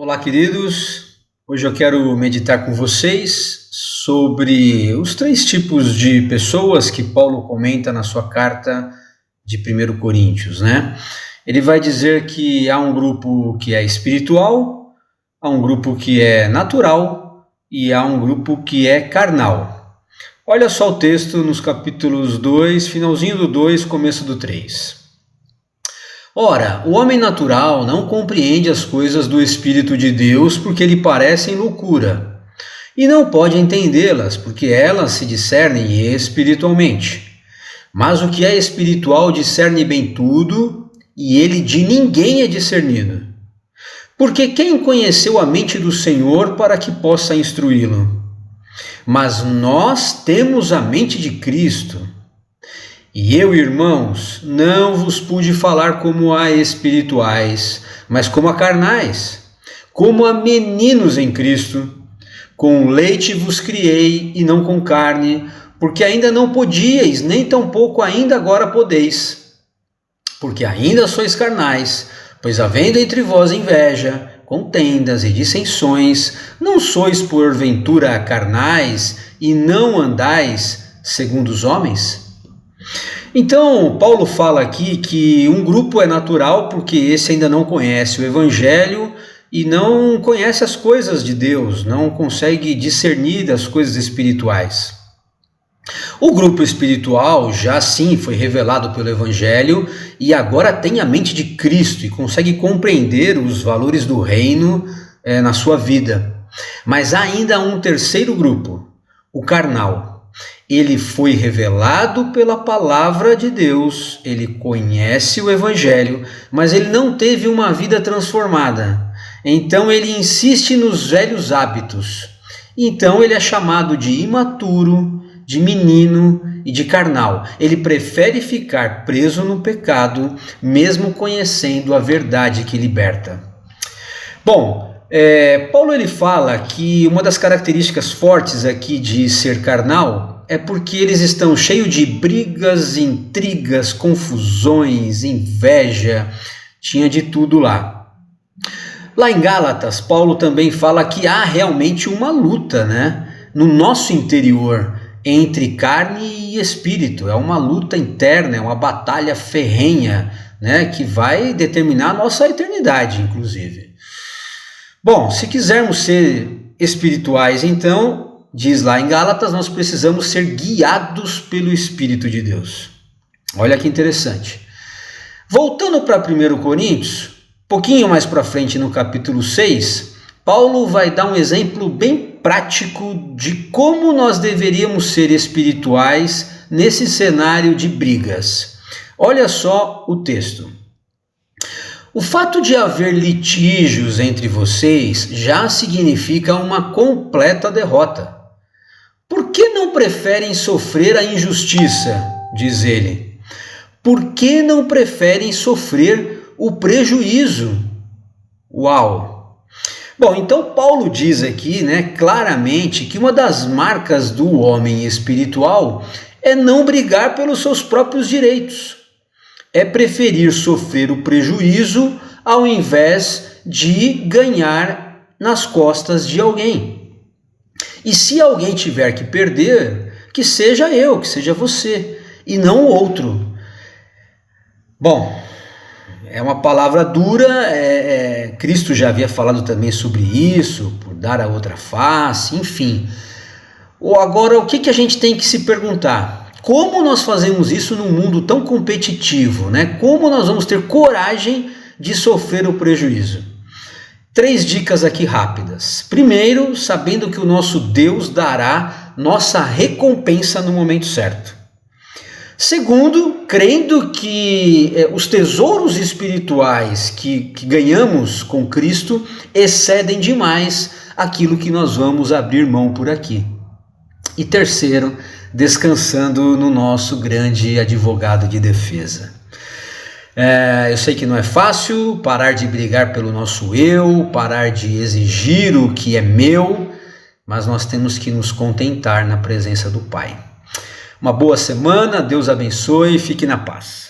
Olá, queridos. Hoje eu quero meditar com vocês sobre os 3 tipos de pessoas que Paulo comenta na sua carta de 1 Coríntios, né? Ele vai dizer que há um grupo que é espiritual, há um grupo que é natural e há um grupo que é carnal. Olha só o texto nos capítulos 2, finalzinho do 2, começo do 3. Ora, o homem natural não compreende as coisas do Espírito de Deus porque lhe parecem loucura, e não pode entendê-las porque elas se discernem espiritualmente. Mas o que é espiritual discerne bem tudo, e ele de ninguém é discernido. Porque quem conheceu a mente do Senhor para que possa instruí-lo? Mas nós temos a mente de Cristo. E eu, irmãos, não vos pude falar como a espirituais, mas como a carnais, como a meninos em Cristo. Com leite vos criei e não com carne, porque ainda não podíeis, nem tampouco ainda agora podeis. Porque ainda sois carnais, pois havendo entre vós inveja, contendas e dissensões, não sois porventura carnais e não andais segundo os homens? Então, Paulo fala aqui que um grupo é natural porque esse ainda não conhece o Evangelho e não conhece as coisas de Deus, não consegue discernir das coisas espirituais. O grupo espiritual já sim foi revelado pelo Evangelho e agora tem a mente de Cristo e consegue compreender os valores do reino na sua vida. Mas há ainda um terceiro grupo, o carnal. Ele foi revelado pela palavra de Deus, ele conhece o Evangelho, mas ele não teve uma vida transformada. Então ele insiste nos velhos hábitos. Então ele é chamado de imaturo, de menino e de carnal. Ele prefere ficar preso no pecado, mesmo conhecendo a verdade que liberta. Bom, Paulo ele fala que uma das características fortes aqui de ser carnal é porque eles estão cheios de brigas, intrigas, confusões, inveja, tinha de tudo lá. Lá em Gálatas, Paulo também fala que há realmente uma luta, né, no nosso interior entre carne e espírito. É uma luta interna, é uma batalha ferrenha, né, que vai determinar a nossa eternidade, inclusive. Bom, se quisermos ser espirituais, então, diz lá em Gálatas, nós precisamos ser guiados pelo Espírito de Deus. Olha que interessante. Voltando para 1 Coríntios, pouquinho mais para frente no capítulo 6, Paulo vai dar um exemplo bem prático de como nós deveríamos ser espirituais nesse cenário de brigas. Olha só o texto. O fato de haver litígios entre vocês já significa uma completa derrota. Por que não preferem sofrer a injustiça? Diz ele. Por que não preferem sofrer o prejuízo? Uau! Bom, então Paulo diz aqui, né, claramente que uma das marcas do homem espiritual é não brigar pelos seus próprios direitos. É preferir sofrer o prejuízo ao invés de ganhar nas costas de alguém. E se alguém tiver que perder, que seja eu, que seja você, e não o outro. Bom, é uma palavra dura, Cristo já havia falado também sobre isso, por dar a outra face, enfim. Agora, o que a gente tem que se perguntar? Como nós fazemos isso num mundo tão competitivo, né? Como nós vamos ter coragem de sofrer o prejuízo? 3 dicas aqui rápidas. Primeiro, sabendo que o nosso Deus dará nossa recompensa no momento certo. Segundo, crendo que os tesouros espirituais que ganhamos com Cristo excedem demais aquilo que nós vamos abrir mão por aqui. E terceiro, descansando no nosso grande advogado de defesa. Eu sei que não é fácil parar de brigar pelo nosso eu, parar de exigir o que é meu, mas nós temos que nos contentar na presença do Pai. Uma boa semana, Deus abençoe e fique na paz.